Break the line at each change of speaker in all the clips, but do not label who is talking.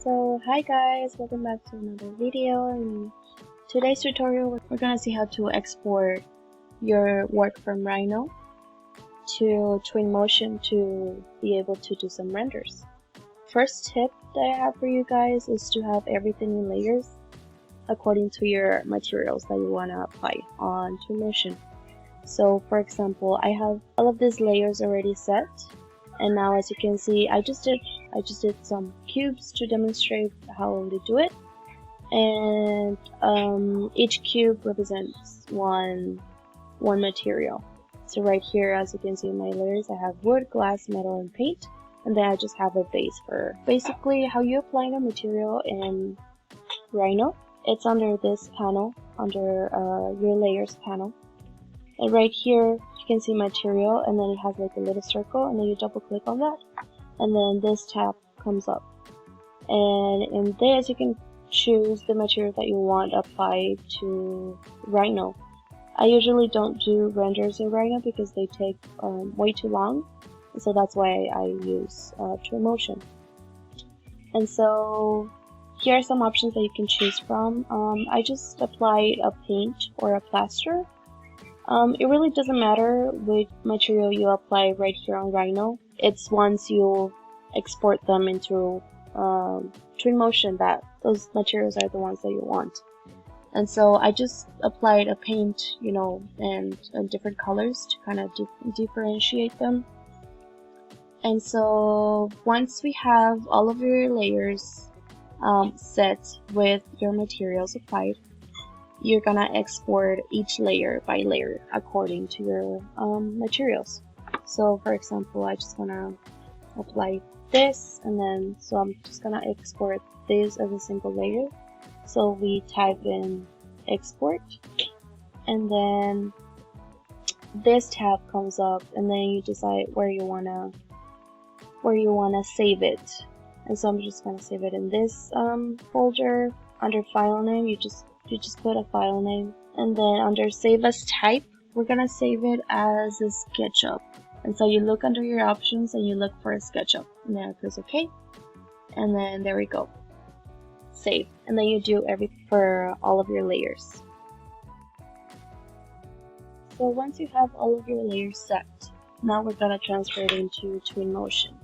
So hi guys, welcome back to another video. In today's tutorial we're gonna see how to export your work from Rhino to Twinmotion to be able to do some renders. First tip that I have for you guys is to have everything in layers according to your materials that you want to apply on Twinmotion. So for example, I have all of these layers already set, and now as you can see I just did some cubes to demonstrate how to do it, and each cube represents one material. So right here, as you can see in my layers, I have wood, glass, metal, and paint, and then I just have a base for basically how you apply the material in Rhino. It's under this panel, under your layers panel. And right here, you can see material, and then it has like a little circle, and then you double click on that, and then this tab comes up. And in this, you can choose the material that you want applied to Rhino. I usually don't do renders in Rhino because they take way too long, so that's why I use Twinmotion. And so here are some options that you can choose from. I just applied a paint or a plaster. It really doesn't matter which material you apply right here on Rhino. It's once you export them into Twinmotion that those materials are the ones that you want. And so I just applied a paint, and different colors to kind of differentiate them. And so once we have all of your layers set with your materials applied, you're gonna export each layer by layer according to your materials. So for example, I just wanna apply this, and then so I'm just gonna export this as a single layer. So we type in export, and then this tab comes up, and then you decide where you wanna save it. And so I'm just gonna save it in this folder. Under file name, you just put a file name, and then under save as type, we're gonna save it as a SketchUp. And so you look under your options and you look for a SketchUp, and then I press OK, and then there we go, save. And then you do everything for all of your layers. So once you have all of your layers set, now we're gonna transfer it into Twinmotion.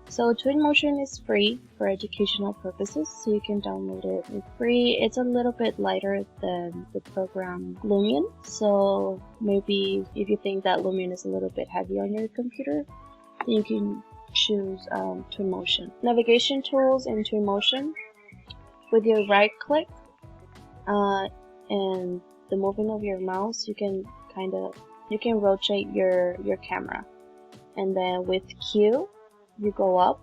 So Twinmotion is free for educational purposes, so you can download it. It's free. It's a little bit lighter than the program Lumion, so maybe if you think that Lumion is a little bit heavy on your computer, then you can choose Twinmotion. Navigation tools in Twinmotion. With your right click and the moving of your mouse, you can rotate your camera, and then with Q you go up,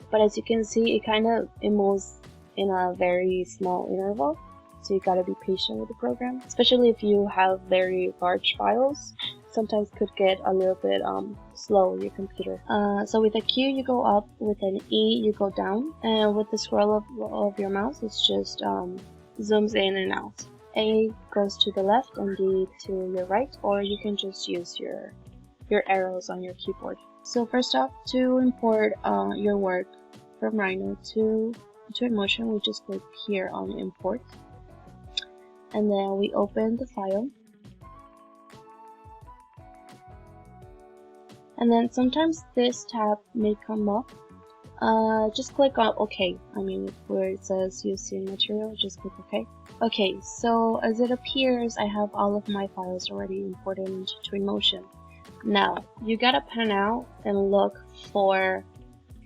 but as you can see it moves in a very small interval, so you gotta be patient with the program, especially if you have very large files. Sometimes could get a little bit slow, your computer. So with a Q you go up, with an E you go down, and with the scroll of your mouse it's just zooms in and out. A goes to the left and D to your right, or you can just use your arrows on your keyboard. So first off, to import your work from Rhino to Twinmotion, we just click here on import, and then we open the file. And then sometimes this tab may come up. Just click on OK. Where it says using material, just click OK. Okay, so as it appears, I have all of my files already imported into Twinmotion. Now, you gotta pan out and look for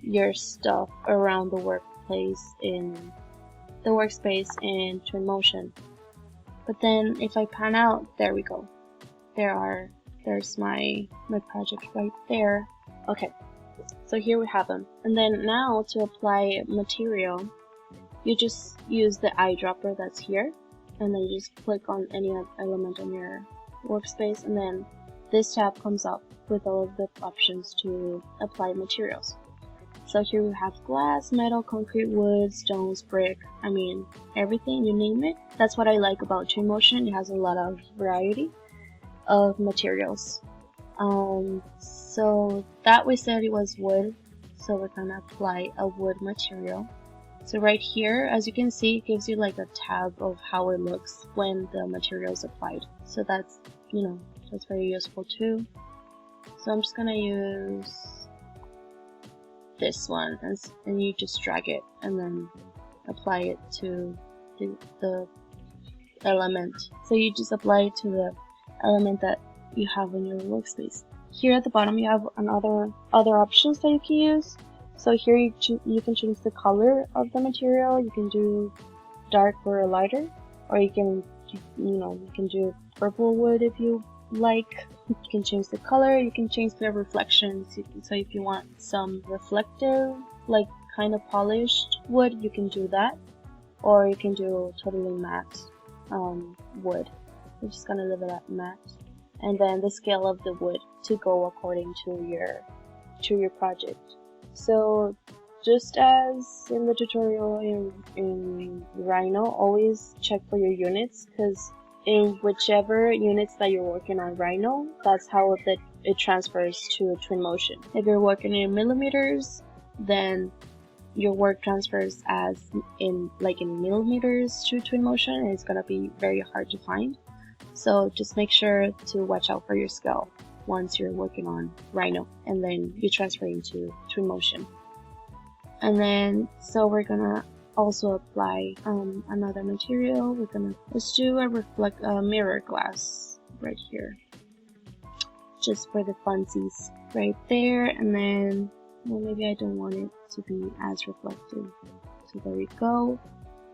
your stuff around the workspace in Twinmotion. But then if I pan out, there we go. There's my project right there. Okay, so here we have them. And then now to apply material, you just use the eyedropper that's here, and then you just click on any element on your workspace, and then this tab comes up with all of the options to apply materials. So here we have glass, metal, concrete, wood, stones, brick, everything, you name it. That's what I like about Twinmotion. It has a lot of variety of materials. So that we said it was wood, so we're gonna apply a wood material. So right here, as you can see, it gives you like a tab of how it looks when the material is applied. So that's, that's very useful too. So I'm just gonna use this one, and you just drag it and then apply it to the element. So you just apply it to the element that you have in your workspace. Here at the bottom you have other options that you can use. So here you can change the color of the material. You can do dark or lighter, or you can do purple wood if you like. You can change the color, you can change the reflections. So if you want some reflective, like kind of polished wood, you can do that, or you can do totally matte wood. I'm just gonna leave it at matte, and then the scale of the wood to go according to your project. So just as in the tutorial in Rhino, always check for your units, because in whichever units that you're working on Rhino, that's how it transfers to Twinmotion. If you're working in millimeters, then your work transfers as in millimeters to Twinmotion, and it's gonna be very hard to find. So just make sure to watch out for your scale once you're working on Rhino, and then you transfer into Twinmotion. And then, so we're gonna also apply another material. Let's do a mirror glass right here, just for the funsies right there. And then, well, maybe I don't want it to be as reflective, so there we go.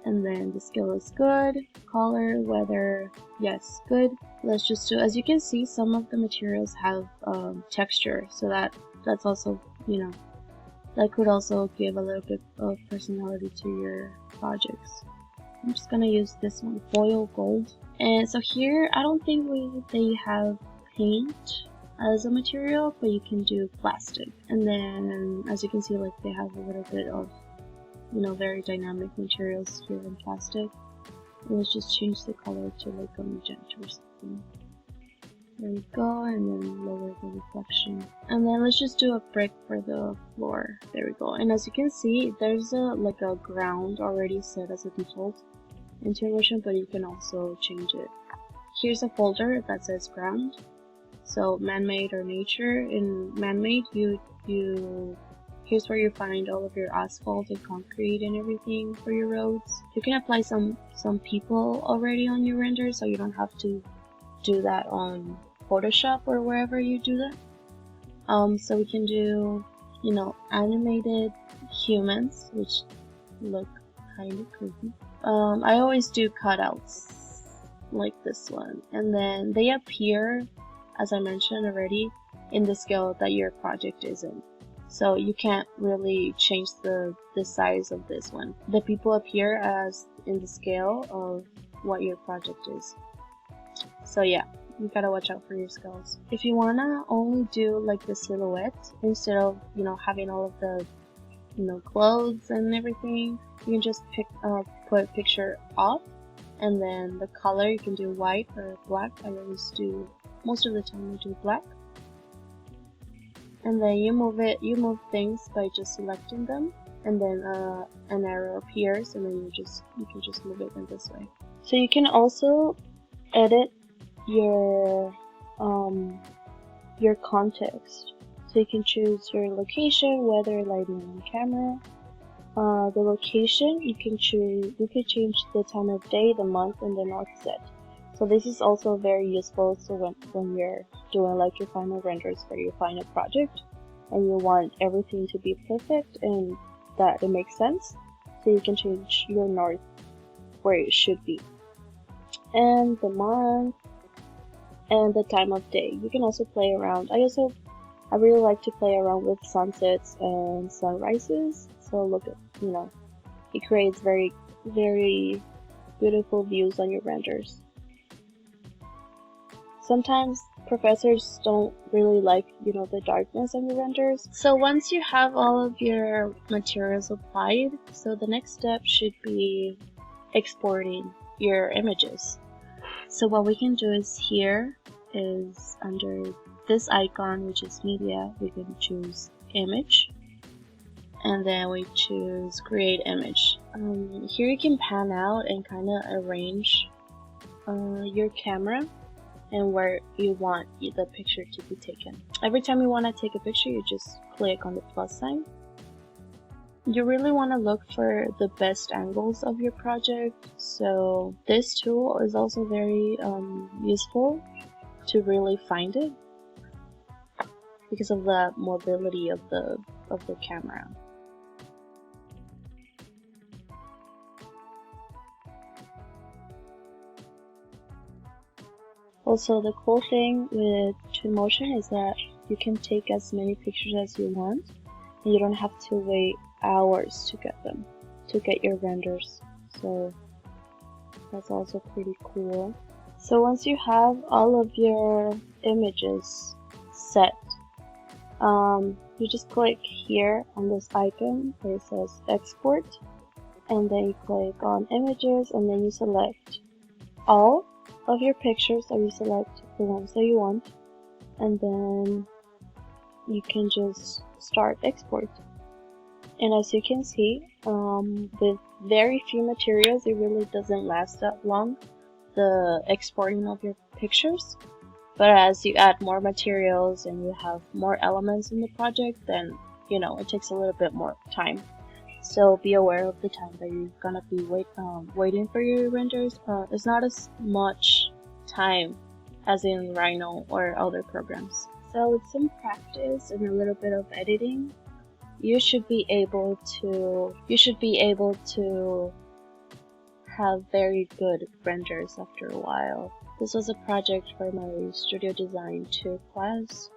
And then the scale is good. Color, weather, yes, good. Let's just do, as you can see, some of the materials have texture, so that's also, that could also give a little bit of personality to your projects. I'm just gonna use this one, foil gold. And so here, I don't think they have paint as a material, but you can do plastic. And then, as you can see, like they have a little bit of very dynamic materials here in plastic. And let's just change the color to like a magenta or something. There we go, and then lower the reflection. And then let's just do a brick for the floor. There we go. And as you can see, there's a ground already set as a default in Twinmotion, but you can also change it. Here's a folder that says ground. So man-made or nature. In man-made, here's where you find all of your asphalt and concrete and everything for your roads. You can apply some people already on your render, so you don't have to do that on Photoshop or wherever you do that. So we can do, animated humans, which look kind of creepy. I always do cutouts like this one, and then they appear, as I mentioned already, in the scale that your project is in. So you can't really change the size of this one. The people appear as in the scale of what your project is. So yeah, you gotta watch out for your scales. If you wanna only do like the silhouette instead of having all of the clothes and everything, you can just put picture off, and then the color you can do white or black. I always do, most of the time I do black. And then you move things by just selecting them, and then an arrow appears, and then you can just move it in this way. So you can also edit your context. So you can choose your location, weather, lighting, and camera. The location, you can change the time of day, the month, and the offset. So this is also very useful. So when you're doing like your final renders for your final project, and you want everything to be perfect and that it makes sense, so you can change your north where it should be, and the month, and the time of day. You can also play around. I really like to play around with sunsets and sunrises. So look at, it creates very, very beautiful views on your renders. Sometimes professors don't really like, the darkness on your renders. So once you have all of your materials applied, so the next step should be exporting your images. So what we can do is here is under this icon, which is media, we can choose image, and then we choose create image. Here you can pan out and kind of arrange your camera and where you want the picture to be taken. Every time you want to take a picture, you just click on the plus sign. You really want to look for the best angles of your project, so this tool is also very useful to really find it because of the mobility of the camera. Also, the cool thing with Twinmotion is that you can take as many pictures as you want, and you don't have to wait hours to get your renders. So that's also pretty cool. So once you have all of your images set, you just click here on this icon where it says export, and then you click on images, and then you select all of your pictures, or you select the ones that you want, and then you can just start export. And as you can see, with very few materials, it really doesn't last that long, the exporting of your pictures. But as you add more materials and you have more elements in the project, then it takes a little bit more time. So be aware of the time that you're gonna be waiting for your renders. It's not as much time as in Rhino or other programs. So with some practice and a little bit of editing, you should be able to have very good renders after a while. This was a project for my Studio Design 2 class,